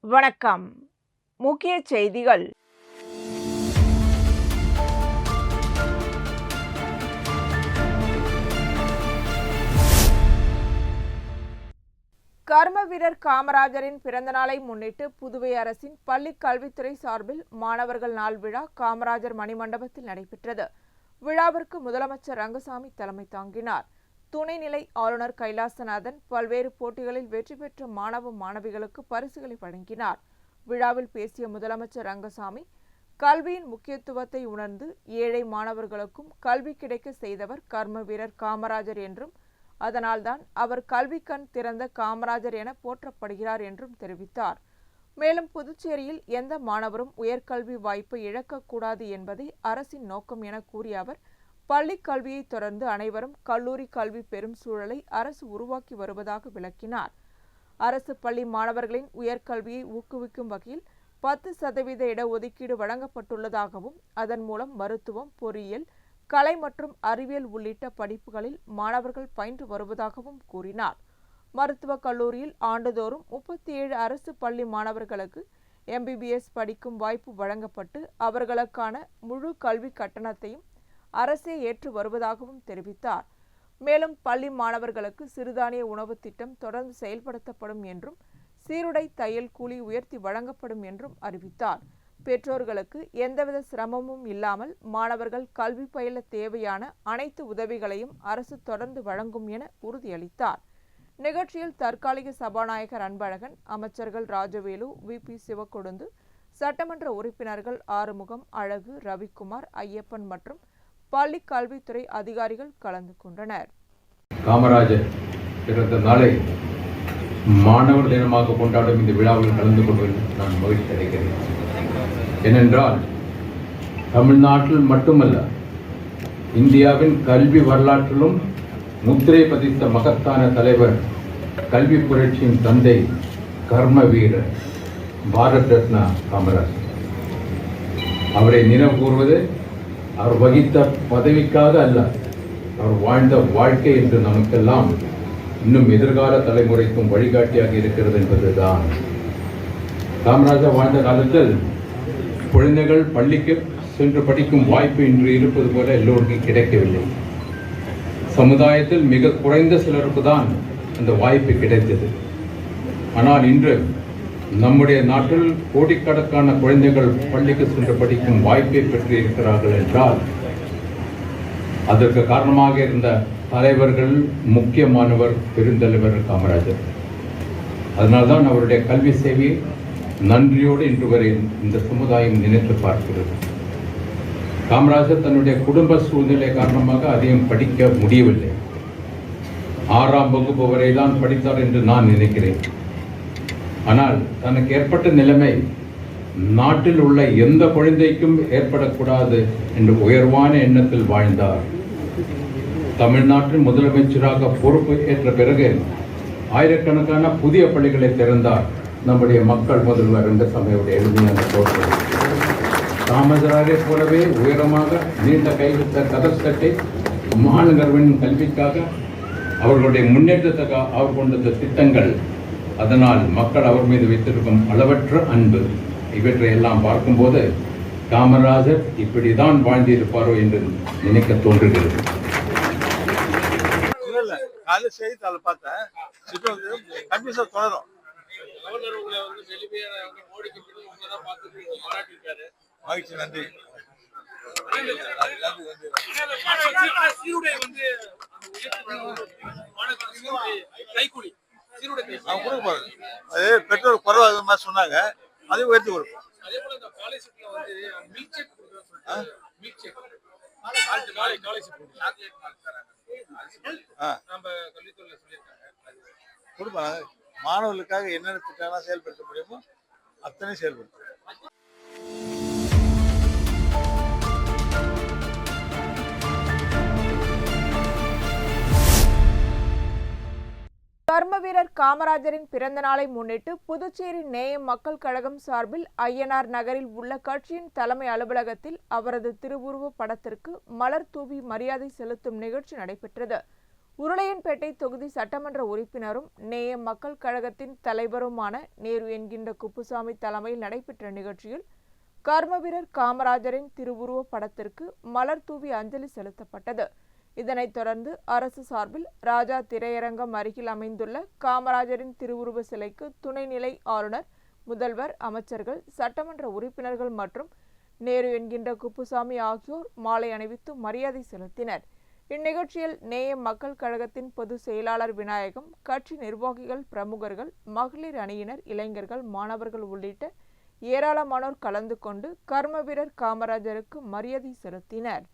வணக்கம். முக்கிய செய்திகள். கர்ம வீரர் காமராஜரின் பிறந்தநாளை முன்னிட்டு புதுவை அரசின் பள்ளிக் கல்வித்துறை சார்பில் மாணவர்கள் நாள் விழா காமராஜர் மணிமண்டபத்தில் நடைபெற்றது. விழாவிற்கு முதலமைச்சர் ரங்கசாமி தலைமை தாங்கினார். துணைநிலை ஆளுநர் கைலாசநாதன் பல்வேறு போட்டிகளில் வெற்றி பெற்ற மாணவ மாணவிகளுக்கு பரிசுகளை வழங்கினார். விழாவில் பேசிய முதலமைச்சர் ரங்கசாமி, கல்வியின் முக்கியத்துவத்தை உணர்ந்து ஏழை மாணவர்களுக்கும் கல்வி கிடைக்க செய்தவர் கர்ம வீரர் காமராஜர் என்றும், அதனால்தான் அவர் கல்வி கண் திறந்த காமராஜர் என போற்றப்படுகிறார் என்றும் தெரிவித்தார். மேலும் புதுச்சேரியில் எந்த மாணவரும் உயர்கல்வி வாய்ப்பை இழக்கக்கூடாது என்பதே அரசின் நோக்கம் என கூறிய அவர், பள்ளிக் கல்வியை தொடர்ந்து அனைவரும் கல்லூரி கல்வி பெறும் சூழலை அரசு உருவாக்கி வருவதாக விளக்கினார். அரசு பள்ளி மாணவர்களின் உயர்கல்வியை ஊக்குவிக்கும் வகையில் 10% இடஒதுக்கீடு வழங்கப்பட்டுள்ளதாகவும், அதன் மூலம் மருத்துவம், பொறியியல், கலை மற்றும் அறிவியல் உள்ளிட்ட படிப்புகளில் மாணவர்கள் பயின்று வருவதாகவும் கூறினார். மருத்துவக் கல்லூரியில் ஆண்டுதோறும் 37 அரசு பள்ளி மாணவர்களுக்கு MBBS படிக்கும் வாய்ப்பு வழங்கப்பட்டு அவர்களுக்கான முழு கல்வி கட்டணத்தையும் அரசே ஏற்று வருவதாகவும் தெரிவித்தார். மேலும் பள்ளி மாணவர்களுக்கு சிறுதானிய உணவு திட்டம் தொடர்ந்து செயல்படுத்தப்படும் என்றும், சீருடை, தையல் கூலி உயர்த்தி வழங்கப்படும் என்றும் அறிவித்தார். பெற்றோர்களுக்கு எந்தவித சிரமமும் இல்லாமல் மாணவர்கள் கல்வி பயில தேவையான அனைத்து உதவிகளையும் அரசு தொடர்ந்து வழங்கும் என உறுதியளித்தார். நிகழ்ச்சியில் தற்காலிக சபாநாயகர் அன்பழகன், அமைச்சர்கள் ராஜவேலு, VP சிவக்கொழுந்து, சட்டமன்ற உறுப்பினர்கள் ஆறுமுகம், அழகு, ரவிக்குமார், ஐயப்பன் மற்றும் பள்ளி கல்வித்துறை அதிகாரிகள் கலந்து கொண்டனர். காமராஜர் பிறந்த நாளை மாணவர் தினமாக கொண்டாடும் இந்த விழாவில் கலந்து கொள்வதில் நான் மகிழ்ச்சி அடைகிறேன். ஏனென்றால் தமிழ்நாட்டில் மட்டுமல்ல, இந்தியாவின் கல்வி வரலாற்றிலும் முத்திரை பதித்த மகத்தான தலைவர், கல்வி புரட்சியின் தந்தை, கர்ம வீரர், பாரத் ரத்னா காமராஜர். அவரை நினைவு கூறுவது அவர் வகித்த பதவிக்காக அல்ல, அவர் வாழ்ந்த வாழ்க்கை என்று நமக்கெல்லாம் இன்னும் எதிர்கால தலைமுறைக்கும் வழிகாட்டியாக இருக்கிறது என்பதுதான். காமராஜர் வாழ்ந்த காலத்தில் குழந்தைகள் பள்ளிக்கு சென்று படிக்கும் வாய்ப்பு இன்று இருப்பது போல எல்லோருக்கும் கிடைக்கவில்லை. சமுதாயத்தில் மிக குறைந்த சிலருக்கு தான் அந்த வாய்ப்பு கிடைத்தது. ஆனால் இன்று நம்முடைய நாட்டில் கோடிக்கணக்கான குழந்தைகள் பள்ளிக்கு சென்று படிக்கும் வாய்ப்பை பெற்று இருக்கிறார்கள் என்றால் அதற்கு காரணமாக இருந்த தலைவர்கள் முக்கியமானவர் பெருந்தலைவர் காமராஜர். அதனால்தான் அவருடைய கல்வி சேவையை நன்றியோடு இன்று வரை இந்த சமுதாயம் நினைத்து பார்க்கிறது. காமராஜர் தன்னுடைய குடும்ப சூழ்நிலை காரணமாக அதிகம் படிக்க முடியவில்லை. 6ஆம் வகுப்பு வரை தான் படித்தார் என்று நான் நினைக்கிறேன். ஆனால் தனக்கு ஏற்பட்ட நிலைமை நாட்டில் உள்ள எந்த குழந்தைக்கும் ஏற்படக்கூடாது என்று உயர்வான எண்ணத்தில் வாழ்ந்தார். தமிழ்நாட்டின் முதலமைச்சராக பொறுப்பு ஏற்ற பிறகு ஆயிரக்கணக்கான புதிய பள்ளிகளை திறந்தார். நம்முடைய மக்கள் முதல்வர் ரங்கசாமியுடைய எளிமையான கோட்பு. காமராஜரை போலவே உயரமாக நீண்ட கைவிட்ட கதர் சட்டை மாணவர்களின் கல்விக்காக அவர்களுடைய முன்னேற்றத்துக்காக அவர் கொண்ட திட்டங்கள், அதனால் மக்கள் அவர் மீது வைத்திருக்கும் அளவற்ற அன்பு, இவற்றை எல்லாம் பார்க்கும்போது காமராஜர் இப்படிதான் வாழ்ந்திருப்பாரோ என்று நினைக்க தோன்றுகிறது. செய்தித்தாளை பார்த்தேன், தொடரும். மகிழ்ச்சி, நன்றி. அது பெட்ரோல் குறைவாக சொன்னாங்க, அதை உயர்த்தி கொடுப்போம். கொடுப்பாங்க. மாணவர்களுக்காக என்னென்ன திட்டம்லாம் செயல்படுத்த முடியுமோ அத்தனை செயல்படுத்தும். கர்ம வீரர் காமராஜரின் பிறந்த நாளை முன்னிட்டு புதுச்சேரி நேயம் மக்கள் கழகம் சார்பில் ஐயனார் நகரில் உள்ள கட்சியின் தலைமை அலுவலகத்தில் அவரது திருவுருவ படத்திற்கு மலர் தூவி மரியாதை செலுத்தும் நிகழ்ச்சி நடைபெற்றது. உருளையன்பேட்டை தொகுதி சட்டமன்ற உறுப்பினரும் நேயம் மக்கள் கழகத்தின் தலைவருமான நேரு என்கின்ற குப்புசாமி தலைமையில் நடைபெற்ற நிகழ்ச்சியில் கர்மவீரர் காமராஜரின் திருவுருவப் படத்திற்கு மலர் தூவி அஞ்சலி செலுத்தப்பட்டது. இதனைத் தொடர்ந்து அரசு சார்பில் ராஜா திரையரங்கம் அருகில் அமைந்துள்ள காமராஜரின் திருவுருவ சிலைக்கு துணைநிலை ஆளுநர், முதல்வர், அமைச்சர்கள், சட்டமன்ற உறுப்பினர்கள் மற்றும் நேரு என்கின்ற குப்புசாமி ஆகியோர் மாலை அணிவித்து மரியாதை செலுத்தினர். இந்நிகழ்ச்சியில் நேயம் மக்கள் கழகத்தின் பொதுச் செயலாளர் விநாயகம், கட்சி நிர்வாகிகள், பிரமுகர்கள், மகளிர் அணியினர், இளைஞர்கள், மாணவர்கள் உள்ளிட்ட ஏராளமானோர் கலந்து கொண்டு கர்மவீரர் காமராஜருக்கு மரியாதை செலுத்தினர்.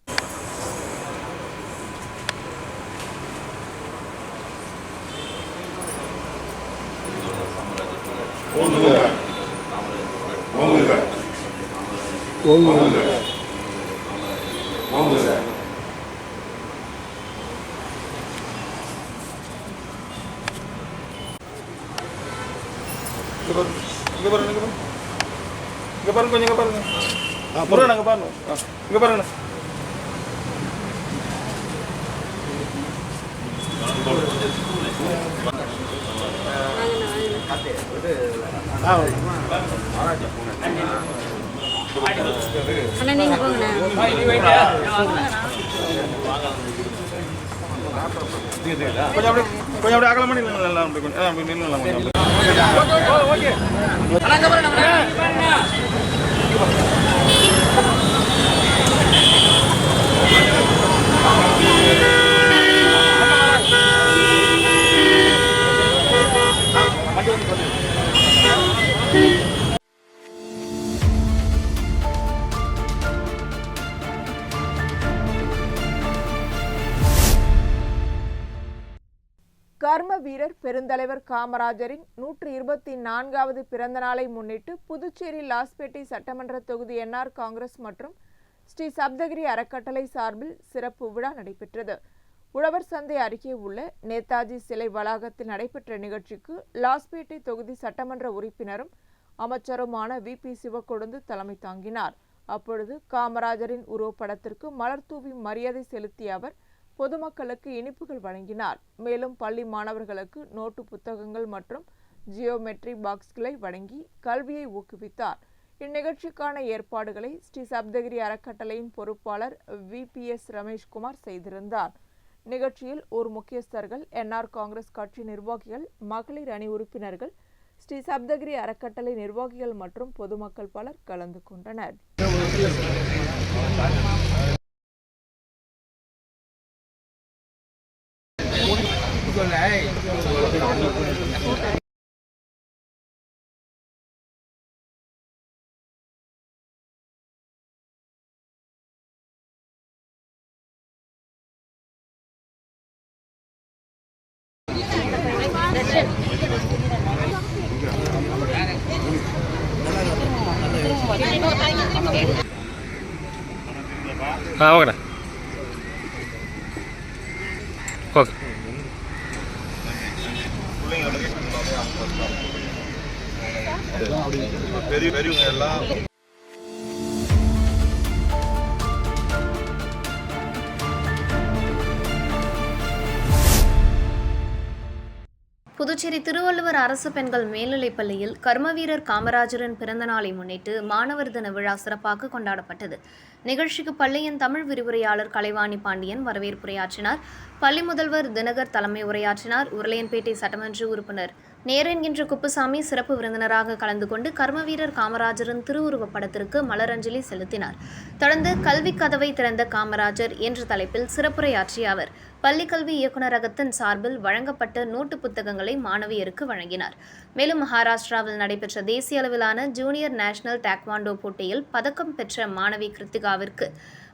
இங்க பாருங்க, கொஞ்சம் இங்க பாருங்க. முருகன் அங்க பாருங்க. இங்க பாருங்க. அண்ணா நீங்க போங்கண்ணா. கொஞ்சம் அப்படியே அகலமா நில்லுங்க. நல்லா கொஞ்சம் நில்லுங்க. கொஞ்சம் ஓகே. கர்ம வீரர் பெருந்தலைவர் காமராஜரின் 124வது பிறந்த நாளை முன்னிட்டு புதுச்சேரி லாஸ்பேட்டை சட்டமன்ற தொகுதி என்ஆர் காங்கிரஸ் மற்றும் ஸ்ரீ சப்தகிரி அறக்கட்டளை சார்பில் சிறப்பு விழா நடைபெற்றது. உழவர் சந்தை அருகே உள்ள நேதாஜி சிலை வளாகத்தில் நடைபெற்ற நிகழ்ச்சிக்கு லாஸ்பேட்டை தொகுதி சட்டமன்ற உறுப்பினரும் அமைச்சருமான வி.பி. சிவக்கொழுந்து தலைமை தாங்கினார். அப்பொழுது காமராஜரின் உருவப்படத்திற்கு மலர் தூவி மரியாதை செலுத்திய அவர் பொதுமக்களுக்கு இனிப்புகள் வழங்கினார். மேலும் பள்ளி மாணவர்களுக்கு நோட்டு புத்தகங்கள் மற்றும் ஜியோமெட்ரி பாக்ஸ்களை வழங்கி கல்வியை ஊக்குவித்தார். இந்நிகழ்ச்சிக்கான ஏற்பாடுகளை ஸ்ரீ சப்தகிரி அறக்கட்டளையின் பொறுப்பாளர் வி.பி.எஸ். ரமேஷ்குமார் செய்திருந்தார். நிகழ்ச்சியில் ஊர் முக்கியஸ்தர்கள், என்ஆர் காங்கிரஸ் கட்சி நிர்வாகிகள், மகளிர் அணி உறுப்பினர்கள், ஸ்ரீ சப்தகிரி அறக்கட்டளை நிர்வாகிகள் மற்றும் பொதுமக்கள் பலர் கலந்து கொண்டனர். ஓகேண்ணா. ஓகே. பெரியவங்க எல்லாம் புதுச்சேரி திருவள்ளுவர் அரசு பெண்கள் மேல்நிலைப் பள்ளியில் கர்மவீரர் காமராஜரின் பிறந்த நாளை முன்னிட்டு மாணவர் தின விழா சிறப்பாக கொண்டாடப்பட்டது. நிகழ்ச்சிக்கு பள்ளியின் தமிழ் விரிவுரையாளர் கலைவாணி பாண்டியன் வரவேற்புரையாற்றினார். பள்ளி முதல்வர் தினகர் தலைமை உரையாற்றினார். உருளையன்பேட்டை சட்டமன்ற உறுப்பினர் நேரு என்கின்ற குப்புசாமி சிறப்பு விருந்தினராக கலந்து கொண்டு கர்மவீரர் காமராஜரின் திருவுருவப் படத்திற்கு மலரஞ்சலி செலுத்தினார். தொடர்ந்து கல்வி கதவை திறந்த காமராஜர் என்ற தலைப்பில் சிறப்புரையாற்றிய அவர் பள்ளிக்கல்வி இயக்குநரகத்தின் சார்பில் வழங்கப்பட்ட நோட்டு புத்தகங்களை மாணவியருக்கு வழங்கினார். மேலும் மகாராஷ்டிராவில் நடைபெற்ற தேசிய அளவிலான ஜூனியர் நேஷனல் டாக்வாண்டோ போட்டியில் பதக்கம் பெற்ற மாணவி கிருத்திகாவிற்கு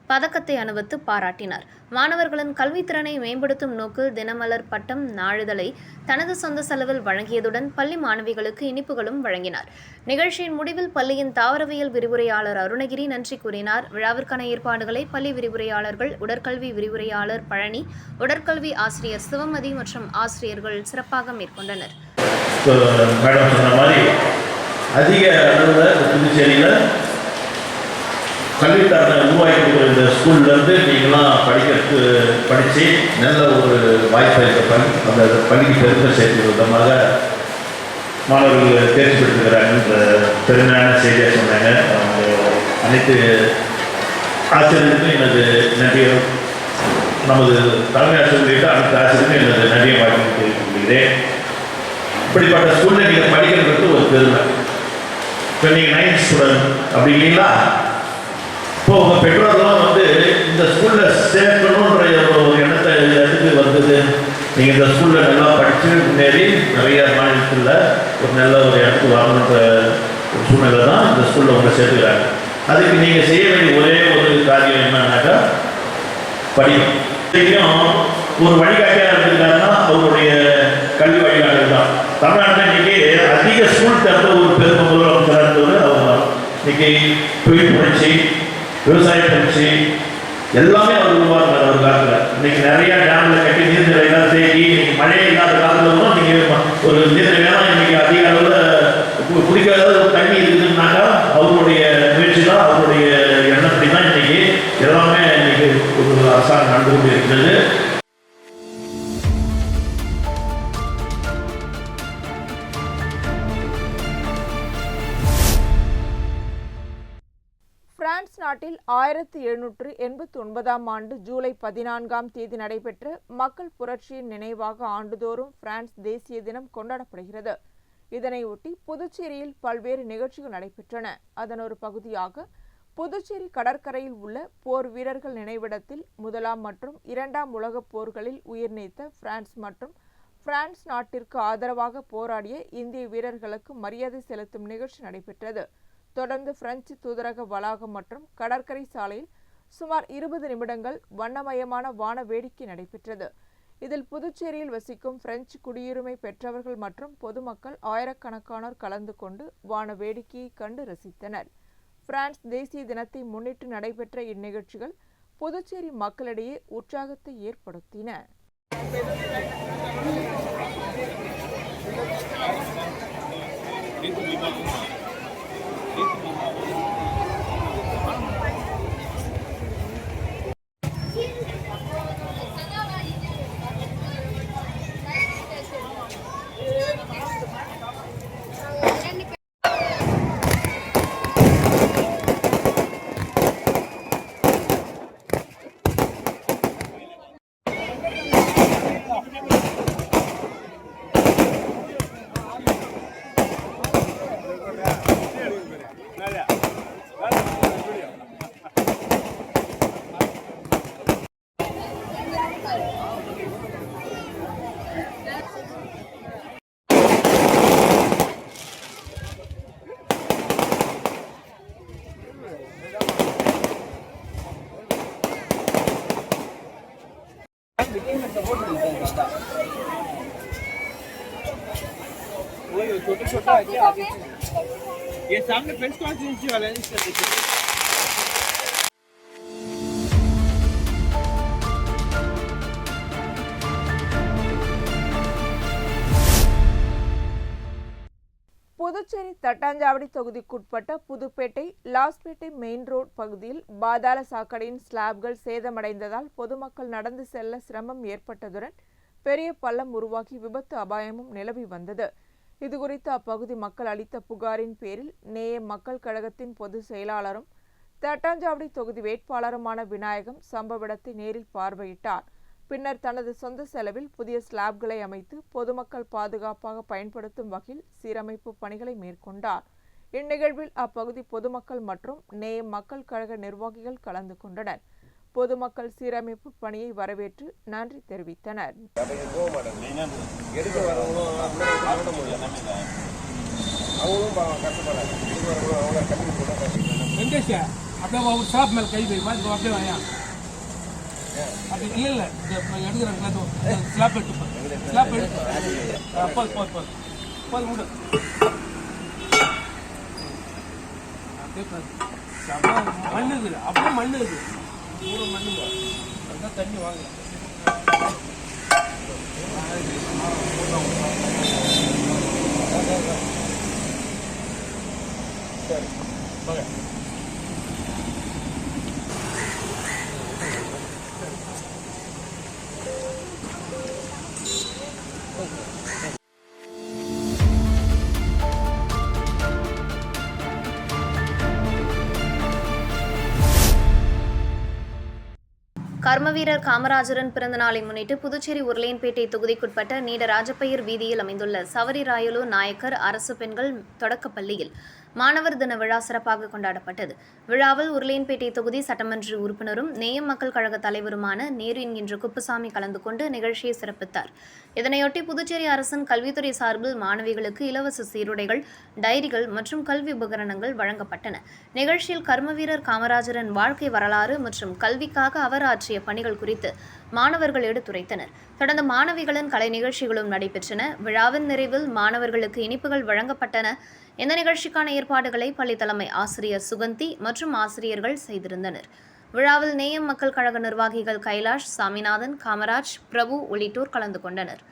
பதக்கத்தை அணிவித்து பாராட்டினார். மாணவர்களின் கல்வித்திறனை மேம்படுத்தும் நோக்கில் தினமலர் பட்டம் நாளிதழை தனது சொந்த செலவில் வழங்கியதுடன் பள்ளி மாணவிகளுக்கு இனிப்புகளும் வழங்கினார். நிகழ்ச்சியின் முடிவில் பள்ளியின் தாவரவியல் விரிவுரையாளர் அருணகிரி நன்றி கூறினார். விழாவிற்கான ஏற்பாடுகளை பள்ளி விரிவுரையாளர்கள், உடற்கல்வி விரிவுரையாளர் பழனி, உடற்கல்வி ஆசிரியர் சிவமதி மற்றும் ஆசிரியர்கள் சிறப்பாக மேற்கொண்டனர். அதிக அளவில் புதுச்சேரியில் கல்விக்காரனை உருவாக்கி இந்த ஸ்கூல்லேருந்து நீங்களாம் படித்து நல்ல ஒரு வாய்ப்பை அந்த பள்ளிக்கு பெருமை சேர்க்கும் விதமாக மாணவர்கள் தேர்ச்சி பெற்றிருக்கிறாங்கன்ற பெருமையான செய்தியாக சொன்னாங்க. அவங்க அனைத்து ஆசிரியர்களுக்கும் எனது நன்றியை, நமது தலைமை ஆசிரியர்களுக்கு அனைத்து ஆசிரியருக்கும் எனது நன்றியை வாழ்க்கை தெரிவித்துக் கொள்கிறேன். இப்படிப்பட்ட ஸ்கூலில் நீங்கள் படிக்கிறது ஒரு பெருமை. இப்போ நீங்கள் 9th ஸ்டூடெண்ட் அப்படி இல்லைங்களா? இப்போ உங்கள் பெற்றோர்லாம் இந்த ஸ்கூலில் சேர்க்கணுன்ற ஒரு எண்ணத்தை எதுக்கு வந்தது? நீங்கள் இந்த ஸ்கூலில் நல்லா படித்து முன்னேறி நிறைய மாநிலத்தில் ஒரு நல்ல ஒரு இடத்துக்கு வரணுன்ற ஒரு சூழ்நிலை தான் இந்த ஸ்கூலில் உங்களை சேர்த்துக்கிறாங்க. அதுக்கு நீங்கள் செய்ய வேண்டிய ஒரே ஒரு காரியம் என்னன்னாக்கா படிக்கணும். ஒரு வழிகாட்டியாக இருந்திருக்காருன்னா அவருடைய கல்வி வழிகாட்டு தான். தமிழ்நாட்டில் இன்னைக்கு அதிக ஸ்கூல் திறந்த ஒரு பெருமை முதலமைச்சராக இருந்தவர் அவர் தான். இன்னைக்கு தொழில் பயிற்சி, விவசாய பயிற்சி எல்லாமே அவர் உருவாக்குறார் அவர் காலத்தில். இன்னைக்கு நிறைய டேமில் கட்டி நீர்நிலையெல்லாம் தேக்கி இன்னைக்கு மழையே இல்லாத காலத்தில் கூட நீங்கள் ஒரு நீர்நிலையெல்லாம் இன்னைக்கு அதிக அளவில் குடிக்காத ஒரு தண்ணி இருக்குதுன்னாக்கா அவருடைய முயற்சி தான், அவருடைய எண்ணப்படி தான் இன்னைக்கு எல்லாமே இன்னைக்கு ஒரு அரசாங்கம் நடந்து கொண்டு இருக்கிறது. பிரான்ஸ் நாட்டில் 1789ஆம் ஆண்டு ஜூலை 14ஆம் தேதி நடைபெற்ற மக்கள் புரட்சியின் நினைவாக ஆண்டுதோறும் பிரான்ஸ் தேசிய தினம் கொண்டாடப்படுகிறது. இதனையொட்டி புதுச்சேரியில் பல்வேறு நிகழ்ச்சிகள் நடைபெற்றன. அதன் ஒரு பகுதியாக புதுச்சேரி கடற்கரையில் உள்ள போர் வீரர்கள் நினைவிடத்தில் 1ஆம் மற்றும் 2ஆம் உலகப் போர்களில் உயிர் நீத்த பிரான்ஸ் மற்றும் பிரான்ஸ் நாட்டிற்கு ஆதரவாக போராடிய இந்திய வீரர்களுக்கு மரியாதை செலுத்தும் நிகழ்ச்சி நடைபெற்றது. தொடர்ந்து பிரெஞ்சு தூதரக வளாகம் மற்றும் கடற்கரை சாலையில் சுமார் 20 நிமிடங்கள் வண்ணமயமான வான வேடிக்கை நடைபெற்றது. இதில் புதுச்சேரியில் வசிக்கும் பிரெஞ்சு குடியுரிமை பெற்றவர்கள் மற்றும் பொதுமக்கள் ஆயிரக்கணக்கானோர் கலந்து கொண்டு வான வேடிக்கையை கண்டு ரசித்தனர். பிரான்ஸ் தேசிய தினத்தை முன்னிட்டு நடைபெற்ற இந்நிகழ்ச்சிகள் புதுச்சேரி மக்களிடையே உற்சாகத்தை ஏற்படுத்தின. छोटा है क्या? ये सामने फ्रेंच कॉन्स्टिट्यूंसी वाला है इसका देखिए. புதுச்சேரி தட்டாஞ்சாவடி தொகுதிக்குட்பட்ட புதுப்பேட்டை லாஸ்பேட்டை மெயின் ரோட் பகுதியில் பாதாள சாக்கடையின் ஸ்லாப்கள் சேதமடைந்ததால் பொதுமக்கள் நடந்து செல்ல சிரமம் ஏற்பட்டதுடன் பெரிய பள்ளம் உருவாகி விபத்து அபாயமும் நிலவி வந்தது. இதுகுறித்து அப்பகுதி மக்கள் அளித்த புகாரின் பேரில் நேய மக்கள் கழகத்தின் பொதுச் செயலாளரும் தட்டாஞ்சாவடி தொகுதி வேட்பாளருமான விநாயகம் சம்பவ இடத்தை நேரில் பார்வையிட்டார். பின்னர் தனது சொந்த செலவில் புதிய ஸ்லாப்களை அமைத்து பொதுமக்கள் பாதுகாப்பாக பயன்படுத்தும் வகையில் சீரமைப்பு பணிகளை மேற்கொண்டார். இந்நிகழ்வில் அப்பகுதி பொதுமக்கள் மற்றும் நேய மக்கள் கழக நிர்வாகிகள் கலந்து கொண்டனர். பொதுமக்கள் சீரமைப்பு பணியை வரவேற்று நன்றி தெரிவித்தனர். மண்ணு பூரா மண்ணுங்க அதான் தண்ணி வாங்க. சரி கர்மவீரர் காமராஜரின் பிறந்தநாளை முன்னிட்டு புதுச்சேரி உருளையன்பேட்டை தொகுதிக்குட்பட்ட நீட ராஜப்பையர் வீதியில் அமைந்துள்ள சவரி ராயலு நாயக்கர் அரசு பெண்கள் தொடக்கப்பள்ளியில் மாணவர் தின விழா சிறப்பாக கொண்டாடப்பட்டது. விழாவில் உருளையன்பேட்டை தொகுதி சட்டமன்ற உறுப்பினரும் நேயம் மக்கள் கழக தலைவருமான நேரு என்கின்ற குப்புசாமி கலந்து கொண்டு நிகழ்ச்சியை சிறப்பித்தார். இதனையொட்டி புதுச்சேரி அரசின் கல்வித்துறை சார்பில் மாணவிகளுக்கு இலவச சீருடைகள், டைரிகள் மற்றும் கல்வி உபகரணங்கள் வழங்கப்பட்டன. நிகழ்ச்சியில் கர்மவீரர் காமராஜரின் வாழ்க்கை வரலாறு மற்றும் கல்விக்காக அவர் ஆற்றிய பணிகள் குறித்து மாணவர்கள் எடுத்துரைத்தனர். தொடர்ந்து மாணவிகளின் கலை நிகழ்ச்சிகளும் நடைபெற்றன. விழாவின் நிறைவில் மாணவர்களுக்கு இனிப்புகள் வழங்கப்பட்டன. இந்த நிகழ்ச்சிக்கான ஏற்பாடுகளை பள்ளி தலைமை ஆசிரியர் சுகந்தி மற்றும் ஆசிரியர்கள் செய்திருந்தனர். விழாவில் நேயம் மக்கள் கழக நிர்வாகிகள் கைலாஷ், சாமிநாதன், காமராஜ், பிரபு உள்ளிட்டோர் கலந்து கொண்டனர்.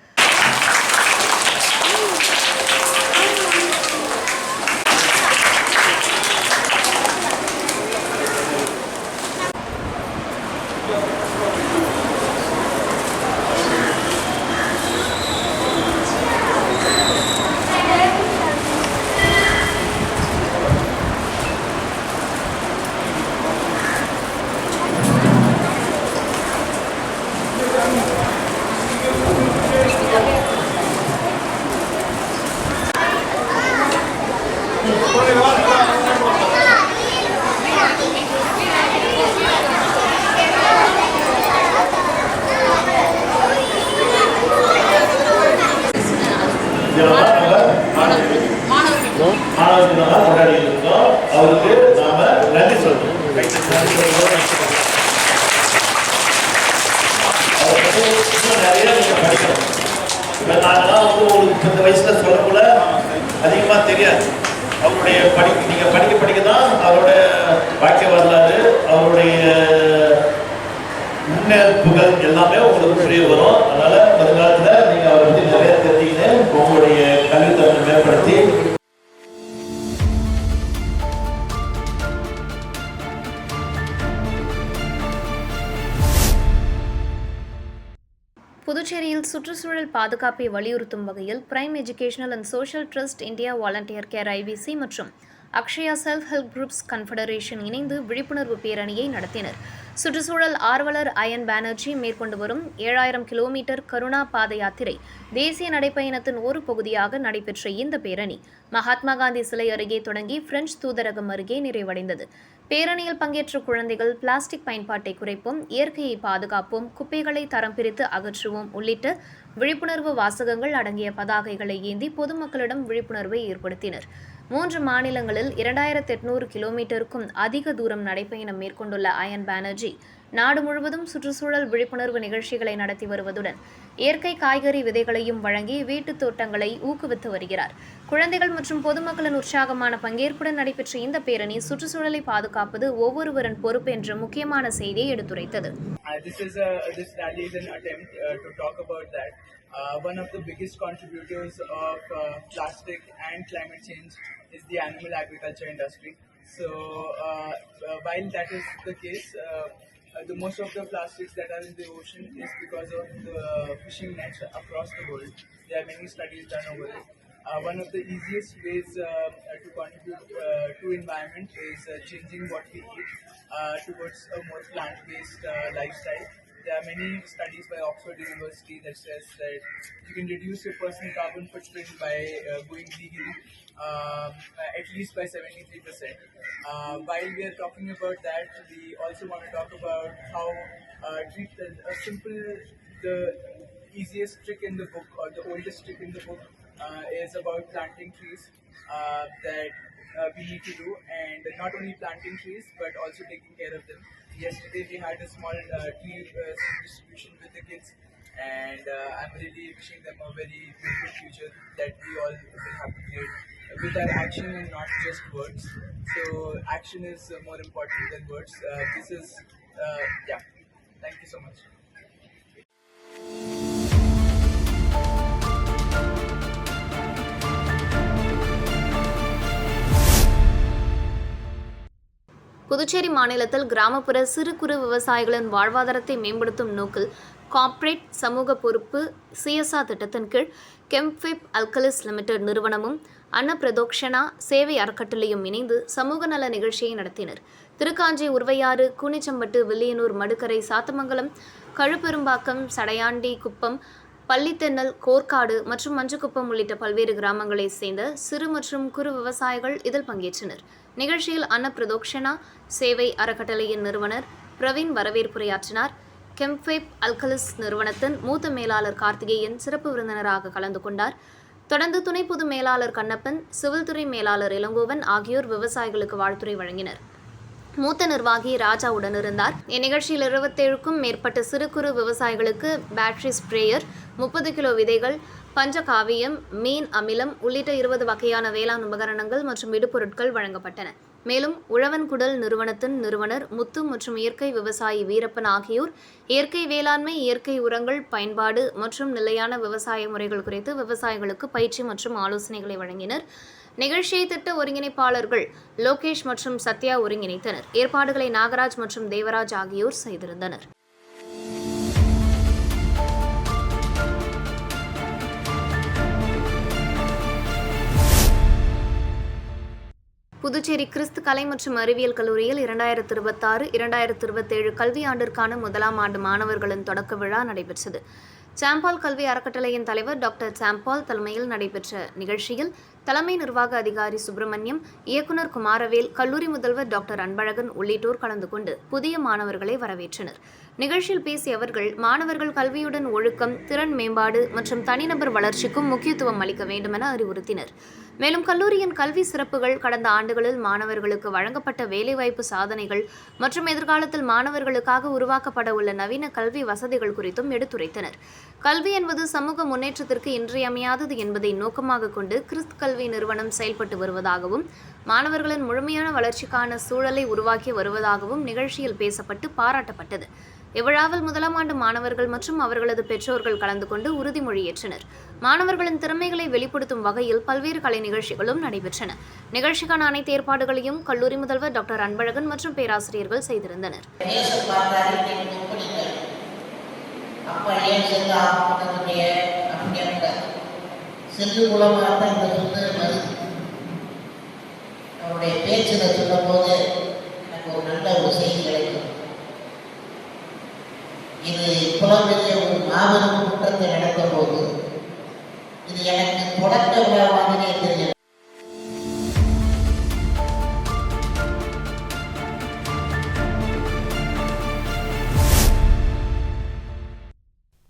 மாணவர்களாக கொண்டாடி இருக்கோம். அவருக்கு நாம நன்றி சொல்றோம். நிறைய நீங்க படிக்கணும். நாங்களாம் உங்களுக்கு இந்த வயசுல சொல்லக்குள்ள அதிகமா தெரியாது. அவருடைய நீங்க படிக்க தான் அவருடைய வாழ்க்கை வரலாறு, அவருடைய முன்னேற்புகள் எல்லாமே உங்களுக்கு புரிய வரும். அதனால வருங்காலத்துல நீங்க அவரை பத்தி நிறைய தெரிஞ்சுக்கின்னு உங்களுடைய கல்வித்தரத்தை மேம்படுத்தி புதுச்சேரியில் சுற்றுச்சூழல் பாதுகாப்பை வலியுறுத்தும் வகையில் prime educational and social trust India volunteer care IVC மற்றும் Akshaya self help groups confederation இணைந்து விழிப்புணர்வு பேரணியை நடத்தினர். சுற்றுச்சூழல் ஆர்வலர் அயன் பானர்ஜி மேற்கொண்டு வரும் 7000 கிலோமீட்டர் கருணா பாத யாத்திரை தேசிய நடைப்பயணத்தின் ஒரு பகுதியாக நடைபெற்ற இந்த பேரணி மகாத்மா காந்தி சிலை அருகே தொடங்கி பிரெஞ்சு தூதரகம் அருகே நிறைவடைந்தது. பேரணியில் பங்கேற்ற குழந்தைகள் பிளாஸ்டிக் பயன்பாட்டை குறைப்போம், இயற்கையை பாதுகாப்போம், குப்பைகளை தரம் பிரித்து அகற்றுவோம் உள்ளிட்ட விழிப்புணர்வு வாசகங்கள் அடங்கிய பதாகைகளை ஏந்தி பொதுமக்களிடம் விழிப்புணர்வை ஏற்படுத்தினர். 3 மாநிலங்களில் 2800 கிலோமீட்டருக்கும் அதிக தூரம் நடைப்பயணம் மேற்கொண்டுள்ள அயன் பானர்ஜி நாடு முழுவதும் சுற்றுச்சூழல் விழிப்புணர்வு நிகழ்ச்சிகளை நடத்தி வருவதுடன் இயற்கை காய்கறி விதைகளையும் வழங்கி வீட்டுத் தோட்டங்களை ஊக்குவித்து வருகிறார். குழந்தைகள் மற்றும் பொதுமக்களின் உற்சாகமான பங்கேற்புடன் நடைபெற்ற இந்த பேரணி சுற்றுச்சூழலை பாதுகாப்பது ஒவ்வொருவரின் பொறுப்பு என்ற முக்கியமான செய்தியை எடுத்துரைத்தது. This rally is an attempt to talk about that. One of the biggest contributors of plastic and climate change is the animal agriculture industry. So while that is the case, the most of the plastics that are in the ocean is because of the fishing nets across the world. There are many studies done over it. One of the easiest ways to contribute to environment is changing what we eat towards a more plant-based lifestyle. There are many studies by Oxford University that says that you can reduce your personal carbon footprint by going vegan at least by 73%. While we are talking about that, we also want to talk about how treat a simple, the easiest trick in the book or the oldest trick in the book is about planting trees that we need to do, and not only planting trees but also taking care of them. Yesterday we had a small tree distribution with the kids, and I'm really wishing them a very beautiful future that we all will have to create with our action and not just words. So action is more important than words. This is yeah. Thank you so much. Puducherry மாநிலத்தில் கிராமப்புற சிறு குறு விவசாயிகளின் வாழ்வாதாரத்தை மேம்படுத்தும் நோக்கில் corporate சமூக பொறுப்பு CSR திட்டத்தின் கீழ் கெம்ஃபிப் அல்கலிஸ் லிமிடெட் நிறுவனமும் அன்னப்பிரதோக்ஷனா சேவை அறக்கட்டளையும் இணைந்து சமூக நல நிகழ்ச்சியை நடத்தினர். திருக்காஞ்சி, உர்வையாறு, கூனிச்சம்பட்டு, வில்லியனூர், மடுக்கரை, சாத்தமங்கலம், கழுப்பெரும்பாக்கம், சடையாண்டி குப்பம், பள்ளித்தென்னல், கோர்க்காடு மற்றும் மஞ்சக்குப்பம் உள்ளிட்ட பல்வேறு கிராமங்களைச் சேர்ந்த சிறு மற்றும் குறு விவசாயிகள் இதில் பங்கேற்றனர். நிகழ்ச்சியில் அன்னப்பிரதோக்ஷனா சேவை அறக்கட்டளையின் நிறுவனர் பிரவீன் வரவேற்புரையாற்றினார். கெம்ஃபேப் அல்கலிஸ் நிறுவனத்தின் மூத்த மேலாளர் கார்த்திகேயன் சிறப்பு விருந்தினராக கலந்து கொண்டார். தொடர்ந்து துணை பொது மேலாளர் கண்ணப்பன், சிவில் துறை மேலாளர் இளங்கோவன் ஆகியோர் விவசாயிகளுக்கு வாழ்த்துரை வழங்கினர். மூத்த நிர்வாகி ராஜா உடனிருந்தார். இந்நிகழ்ச்சியில் 27க்கும் மேற்பட்ட சிறு குறு விவசாயிகளுக்கு பேட்டரி ஸ்ப்ரேயர், 30 கிலோ விதைகள், பஞ்சகாவியம், மீன் அமிலம் உள்ளிட்ட 20 வகையான வேளாண் உபகரணங்கள் மற்றும் இடுபொருட்கள் வழங்கப்பட்டன. மேலும் உழவன்குடல் நிறுவனத்தின் நிறுவனர் முத்து மற்றும் இயற்கை விவசாயி வீரப்பன் ஆகியோர் இயற்கை வேளாண்மை, இயற்கை உரங்கள் பயன்பாடு மற்றும் நிலையான விவசாய முறைகள் குறித்து விவசாயிகளுக்கு பயிற்சி மற்றும் ஆலோசனைகளை வழங்கினர். நிகழ்ச்சியை திட்ட ஒருங்கிணைப்பாளர்கள் லோகேஷ் மற்றும் சத்யா ஒருங்கிணைத்தனர். ஏற்பாடுகளை நாகராஜ் மற்றும் தேவராஜ் ஆகியோர் செய்திருந்தனர். புதுச்சேரி கிறிஸ்து கலை மற்றும் அறிவியல் கல்லூரியில் 2026-2027 கல்வியாண்டிற்கான முதலாம் ஆண்டு மாணவர்களின் தொடக்க விழா நடைபெற்றது. சாம்பால் கல்வி அறக்கட்டளையின் தலைவர் டாக்டர் சாம்பால் தலைமையில் நடைபெற்ற நிகழ்ச்சியில் தலைமை நிர்வாக அதிகாரி சுப்பிரமணியம், இயக்குநர் குமாரவேல், கல்லூரி முதல்வர் டாக்டர் அன்பழகன் உள்ளிட்டோர் கலந்து கொண்டு புதிய மாணவர்களை வரவேற்றனர். நிகழ்ச்சியில் பேசிய அவர்கள், மாணவர்கள் கல்வியுடன் ஒழுக்கம், திறன் மேம்பாடு மற்றும் தனிநபர் வளர்ச்சிக்கும் முக்கியத்துவம் அளிக்க வேண்டும் என அறிவுறுத்தினர். மேலும் கல்லூரியின் கல்வி சிறப்புகள், கடந்த ஆண்டுகளில் மாணவர்களுக்கு வழங்கப்பட்ட வேலைவாய்ப்பு சாதனைகள் மற்றும் எதிர்காலத்தில் மாணவர்களுக்காக உருவாக்கப்பட உள்ள நவீன கல்வி வசதிகள் குறித்தும் எடுத்துரைத்தனர். கல்வி என்பது சமூக முன்னேற்றத்திற்கு இன்றியமையாதது என்பதை நோக்கமாக கொண்டு கிறிஸ்து கல்வி நிறுவனம் செயல்பட்டு வருவதாகவும், மாணவர்களின் முழுமையான வளர்ச்சிக்கான சூழலை உருவாக்கி வருவதாகவும் நிகழ்ச்சியில் பேசப்பட்டு பாராட்டப்பட்டது. இவ்விழாவில் முதலாம் ஆண்டு மாணவர்கள் மற்றும் அவர்களது பெற்றோர்கள் கலந்து கொண்டு உறுதிமொழி ஏற்றனர். மாணவர்களின் திறமைகளை வெளிப்படுத்தும் வகையில் பல்வேறு கலை நிகழ்ச்சிகளும் நடைபெற்றன. நிகழ்ச்சிக்கான அனைத்து ஏற்பாடுகளையும் கல்லூரி முதல்வர் டாக்டர் அன்பழகன் மற்றும் பேராசிரியர்கள் செய்திருந்தனர். இது புலம்பெரிய ஒரு மாபெரும் குற்றத்தை நடந்த போது இது எனக்கு தொடக்க விழா மாதிரியே தெரியும்.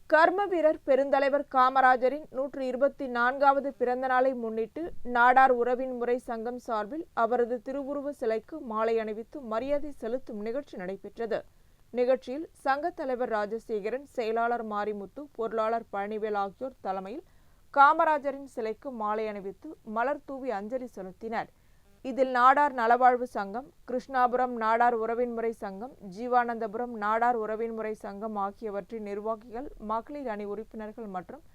கர்ம வீரர் பெருந்தலைவர் காமராஜரின் 124வது பிறந்த நாளை முன்னிட்டு நாடார் உறவின் முறை சங்கம் சார்பில் அவரது திருவுருவ சிலைக்கு மாலை அணிவித்து மரியாதை செலுத்தும் நிகழ்ச்சி நடைபெற்றது. நிகழ்ச்சியில் சங்க தலைவர் ராஜசேகரன், செயலாளர் மாரிமுத்து, பொருளாளர் பழனிவேல் ஆகியோர் தலைமையில் காமராஜரின் சிலைக்கு மாலை அணிவித்து மலர் தூவி அஞ்சலி செலுத்தினர். இதில் நாடார் நலவாழ்வு சங்கம், கிருஷ்ணாபுரம் நாடார் உறவின்முறை சங்கம், ஜீவானந்தபுரம் நாடார் உறவின்முறை சங்கம் ஆகியவற்றின் நிர்வாகிகள், மகளிர் அணி உறுப்பினர்கள் மற்றும்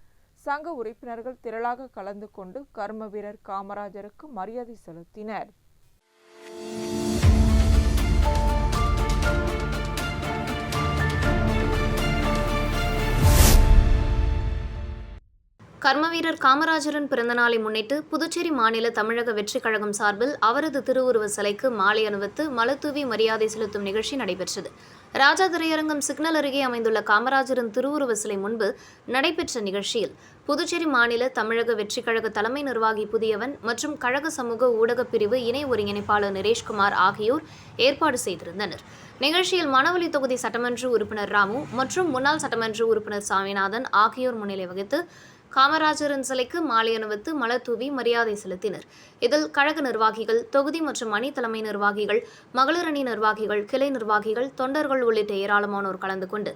சங்க உறுப்பினர்கள் திரளாக கலந்து கொண்டு கர்ம வீரர் காமராஜருக்கு மரியாதை செலுத்தினர். கர்மவீரர் காமராஜரின் பிறந்தநாளை முன்னிட்டு புதுச்சேரி மாநில தமிழக வெற்றிக் கழகம் சார்பில் அவரது திருவுருவ சிலைக்கு மாலை அணிவித்து மலர்தூவி மரியாதை செலுத்தும் நிகழ்ச்சி நடைபெற்றது. ராஜா திரையரங்கம் சிக்னல் அருகே அமைந்துள்ள காமராஜரின் திருவுருவ சிலை முன்பு நடைபெற்ற நிகழ்ச்சியில் புதுச்சேரி மாநில தமிழக வெற்றிக் கழக தலைமை நிர்வாகி புதியவன் மற்றும் கழக சமூக ஊடகப் பிரிவு இணை ஒருங்கிணைப்பாளர் நிரேஷ்குமார் ஆகியோர் ஏற்பாடு செய்திருந்தனர். நிகழ்ச்சியில் மணவெளி தொகுதி சட்டமன்ற உறுப்பினர் ராமு மற்றும் முன்னாள் சட்டமன்ற உறுப்பினர் சாமிநாதன் ஆகியோர் முன்னிலை வகித்து காமராஜரின் சிலைக்கு மாலை அணிவித்து மலர் தூவி மரியாதை செலுத்தினர். இதில் கழக நிர்வாகிகள், தொகுதி மற்றும் அணி தலைமை நிர்வாகிகள், மகளிர் அணி நிர்வாகிகள், கிளை நிர்வாகிகள், தொண்டர்கள் உள்ளிட்ட ஏராளமானோர் கலந்து கொண்டு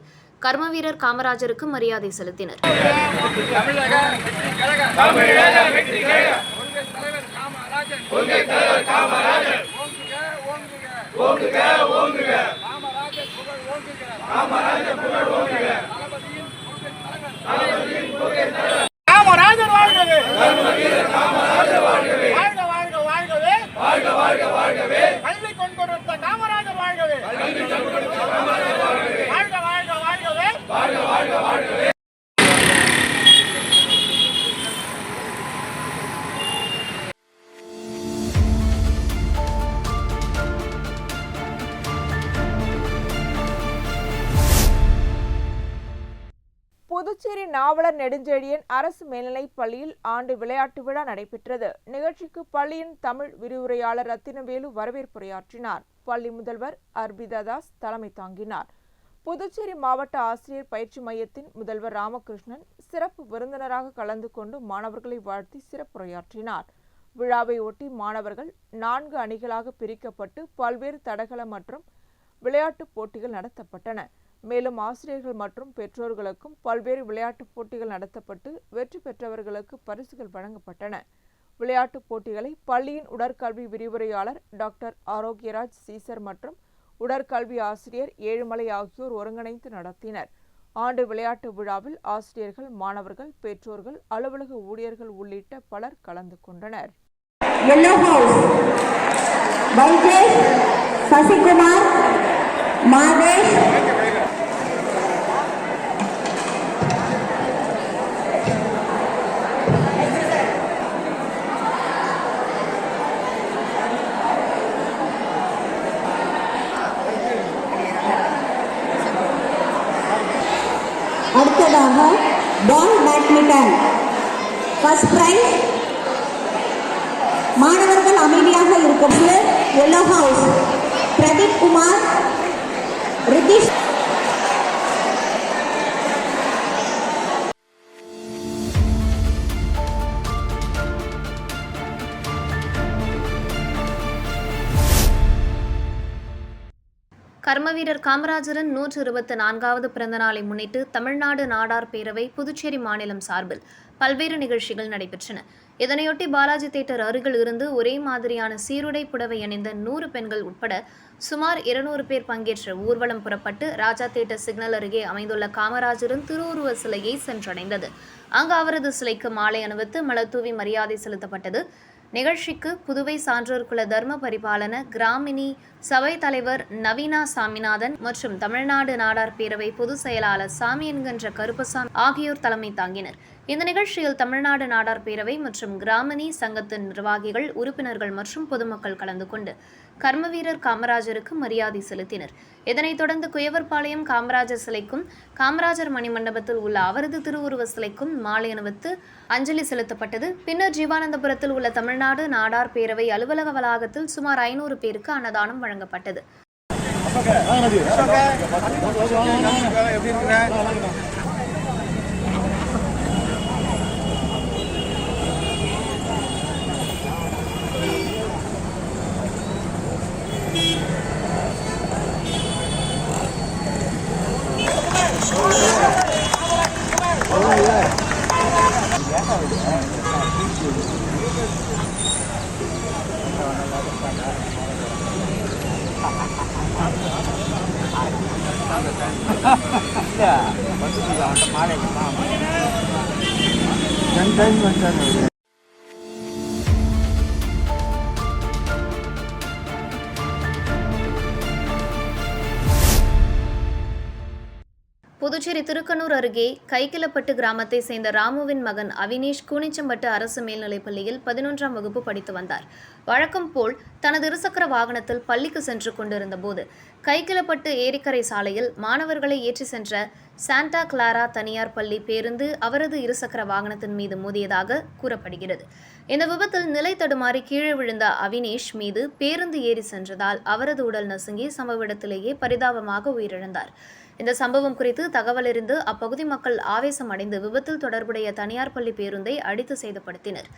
கர்மவீரர் காமராஜருக்கு மரியாதை செலுத்தினர். காமராஜர் வாழ்கவே! காமராஜர் வாழ்கவே! வாழ்க வாழ்க வாழ்கவே! வாழ்க வாழ்க வாழ்கவே! கல்வி கொண்டு காமராஜர் வாழ்கவே! வாழ்க வாழ்க வாழ்கவே! வாழ்க வாழ்க வாழ்கவே! புதுச்சேரி நாவலர் நெடுஞ்செழியன் அரசு மேல்நிலைப் பள்ளியில் ஆண்டு விளையாட்டு விழா நடைபெற்றது. நிகழ்ச்சிக்கு பள்ளியின் தமிழ் விரிவுரையாளர் ரத்தினவேலு வரவேற்புரையாற்றினார். பள்ளி முதல்வர் அர்பிதா தாஸ் தலைமை தாங்கினார். புதுச்சேரி மாவட்ட ஆசிரியர் பயிற்சி மையத்தின் முதல்வர் ராமகிருஷ்ணன் சிறப்பு விருந்தினராக கலந்து கொண்டு மாணவர்களை வாழ்த்தி சிறப்புரையாற்றினார். விழாவை ஒட்டி மாணவர்கள் 4 அணிகளாக பிரிக்கப்பட்டு பல்வேறு தடகள மற்றும் விளையாட்டுப் போட்டிகள் நடத்தப்பட்டன. மேலும் ஆசிரியர்கள் மற்றும் பெற்றோர்களுக்கும் பல்வேறு விளையாட்டுப் போட்டிகள் நடத்தப்பட்டு வெற்றி பெற்றவர்களுக்கு பரிசுகள் வழங்கப்பட்டன. விளையாட்டுப் போட்டிகளை பள்ளியின் உடற்கல்வி விரிவுரையாளர் டாக்டர் ஆரோக்கியராஜ் சீசர் மற்றும் உடற்கல்வி ஆசிரியர் ஏழுமலை ஆகியோர் ஒருங்கிணைந்து நடத்தினர். ஆண்டு விளையாட்டு விழாவில் ஆசிரியர்கள், மாணவர்கள், பெற்றோர்கள், அலுவலக ஊழியர்கள் உள்ளிட்ட பலர் கலந்து கொண்டனர். அடுத்ததாக பால் பேட்மிண்டன் ஃபர்ஸ்ட் பிரைஸ். மாணவர்கள் அமைதியாக இருக்கும். Yellow house Pradeep Kumar, Rithish. கர்மவீரர் காமராஜரின் 124வது பிறந்த நாளை முன்னிட்டு தமிழ்நாடு நாடார் பேரவை புதுச்சேரி மாநிலம் சார்பில் பல்வேறு நிகழ்ச்சிகள் நடைபெற்றன. இதனையொட்டி பாலாஜி தியேட்டர் அருகில் இருந்து ஒரே மாதிரியான சீருடை புடவை அணிந்த 100 பெண்கள் உட்பட சுமார் 200 பேர் பங்கேற்ற ஊர்வலம் புறப்பட்டு ராஜா தியேட்டர் சிக்னல் அருகே அமைந்துள்ள காமராஜரின் திருவுருவ சிலையை சென்றடைந்தது. அங்கு அவரது சிலைக்கு மாலை அணிவித்து மலர்தூவி மரியாதை செலுத்தப்பட்டது. நிகழ்ச்சிக்கு புதுவை சான்றோர் குல தர்ம பரிபாலன கிராமினி சபை தலைவர் நவீனா சாமிநாதன் மற்றும் தமிழ்நாடு நாடார் பேரவை பொதுச் செயலாளர் சாமி என்கின்ற கருப்பசாமி ஆகியோர் தலைமை தாங்கினர். இந்த நிகழ்ச்சியில் தமிழ்நாடு நாடார் பேரவை மற்றும் கிராமினி சங்கத்தின் நிர்வாகிகள், உறுப்பினர்கள் மற்றும் பொதுமக்கள் கலந்து கொண்டு கர்மவீரர் காமராஜருக்கு மரியாதை செலுத்தினர். இதனைத் தொடர்ந்து குயவர்பாளையம் காமராஜர் சிலைக்கும் காமராஜர் மணிமண்டபத்தில் உள்ள அவரது திருவுருவ சிலைக்கும் மாலை அணிவித்து அஞ்சலி செலுத்தப்பட்டது. பின்னர் ஜீவானந்தபுரத்தில் உள்ள தமிழ்நாடு நாடார் பேரவை அலுவலக வளாகத்தில் சுமார் 500 பேருக்கு அன்னதானம் வழங்கப்பட்டது. புதுச்சேரி திருக்கனூர் அருகே கைக்கிலப்பட்டு கிராமத்தை சேர்ந்த ராமுவின் மகன் அவினேஷ் கூனிச்சம்பட்டு அரசு மேல்நிலைப்பள்ளியில் 11ஆம் வகுப்பு படித்து வந்தார். வழக்கம் போல் தனது இருசக்கர வாகனத்தில் பள்ளிக்கு சென்று கொண்டிருந்த போது கைக்கிலப்பட்டு ஏரிக்கரை சாலையில் மாணவர்களை ஏற்றி சென்ற சாண்டா கிளாரா தனியார் பள்ளி பேருந்து அவரது இருசக்கர வாகனத்தின் மீது மோதியதாக கூறப்படுகிறது. இந்த விபத்தில் நிலை தடுமாறி கீழே விழுந்த அவினேஷ் மீது பேருந்து ஏறி சென்றதால் அவரது உடல் நசுங்கி சம்பவ இடத்திலேயே பரிதாபமாக உயிரிழந்தார். இந்த சம்பவம் குறித்து தகவல் அறிந்து அப்பகுதி மக்கள் ஆவேசம் அடைந்து விபத்தில் தொடர்புடைய தனியார் பள்ளி பேருந்தை அடித்து சேதப்படுத்தினர்.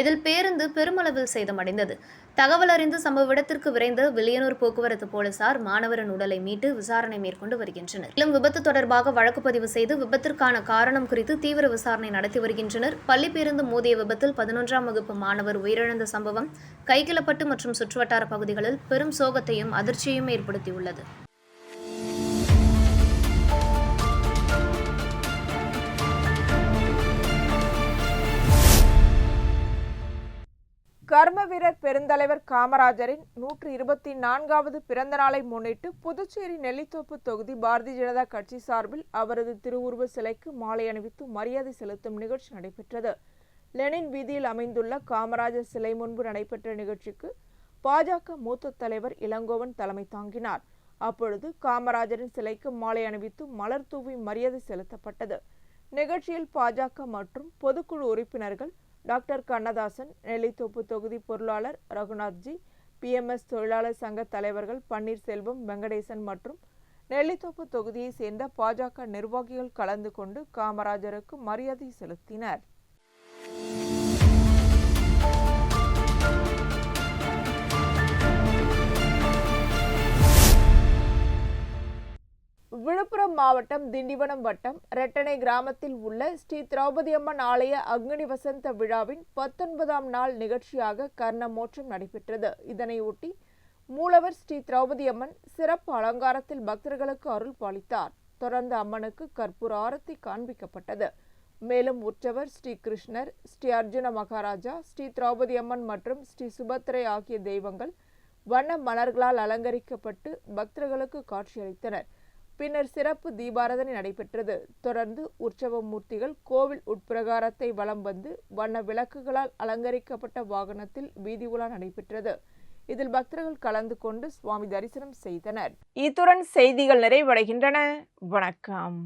இதில் பேருந்து பெருமளவில் சேதமடைந்தது. தகவல் அறிந்து சம்பவ இடத்திற்கு விரைந்த வில்லியனூர் போக்குவரத்து போலீசார் மாணவரின் உடலை மீட்டு விசாரணை மேற்கொண்டு வருகின்றனர். மேலும் விபத்து தொடர்பாக வழக்கு பதிவு செய்து விபத்திற்கான காரணம் குறித்து தீவிர விசாரணை நடத்தி வருகின்றனர். பள்ளி பேருந்து மோதிய விபத்தில் 11ஆம் வகுப்பு மாணவர் உயிரிழந்த சம்பவம் கைக்கிலப்பட்டு மற்றும் சுற்றுவட்டார பகுதிகளில் பெரும் சோகத்தையும் அதிர்ச்சியையும் ஏற்படுத்தியுள்ளது. கர்மவீரர் பெருந்தலைவர் காமராஜரின் 124வது பிறந்த நாளை முன்னிட்டு புதுச்சேரி நெல்லித்தோப்பு தொகுதி பாரதிய ஜனதா கட்சி சார்பில் அவரது திருவுருவ சிலைக்கு மாலை அணிவித்து மரியாதை செலுத்தும் நிகழ்ச்சி நடைபெற்றது. லெனின் வீதியில் அமைந்துள்ள காமராஜர் சிலை முன்பு நடைபெற்ற நிகழ்ச்சிக்கு பாஜக மூத்த தலைவர் இளங்கோவன் தலைமை தாங்கினார். அப்பொழுது காமராஜரின் சிலைக்கு மாலை அணிவித்து மலர் தூவி மரியாதை செலுத்தப்பட்டது. நிகழ்ச்சியில் பாஜக மற்றும் பொதுக்குழு உறுப்பினர்கள் டாக்டர் கண்ணதாசன், நெல்லித்தோப்பு தொகுதி பொருளாளர் ரகுநாத்ஜி, PMS தொழிலாளர் சங்க தலைவர்கள் பன்னீர்செல்வம், வெங்கடேசன் மற்றும் நெல்லித்தோப்பு தொகுதியை சேர்ந்த பாஜக நிர்வாகிகள் கலந்து கொண்டு காமராஜருக்கு மரியாதை செலுத்தினர். விழுப்புரம் மாவட்டம் திண்டிவனம் வட்டம் ரெட்டனை கிராமத்தில் உள்ள ஸ்ரீ திரௌபதி அம்மன் ஆலய அக்னி வசந்த விழாவின் 19ஆம் நாள் நிகழ்ச்சியாக கர்ணமோட்சம் நடைபெற்றது. இதனையொட்டி மூலவர் ஸ்ரீ திரௌபதி அம்மன் சிறப்பு அலங்காரத்தில் பக்தர்களுக்கு அருள் பாலித்தார். தொடர்ந்து அம்மனுக்கு கற்பூர ஆரத்தி காண்பிக்கப்பட்டது. மேலும் உற்சவர் ஸ்ரீ கிருஷ்ணர், ஸ்ரீ அர்ஜுன மகாராஜா, ஸ்ரீ திரௌபதி அம்மன் மற்றும் ஸ்ரீ சுபத்திரை ஆகிய தெய்வங்கள் வண்ண மலர்களால் அலங்கரிக்கப்பட்டு பக்தர்களுக்கு காட்சியளித்தனர். பின்னர் சிறப்பு தீபாராதனை நடைபெற்றது. தொடர்ந்து உற்சவ மூர்த்திகள் கோவில் உட்பிரகாரத்தை வலம் வந்து வண்ண விளக்குகளால் அலங்கரிக்கப்பட்ட வாகனத்தில் வீதி உலா நடைபெற்றது. இதில் பக்தர்கள் கலந்து கொண்டு சுவாமி தரிசனம் செய்தனர். இத்துடன் செய்திகள் நிறைவடைகின்றன. வணக்கம்.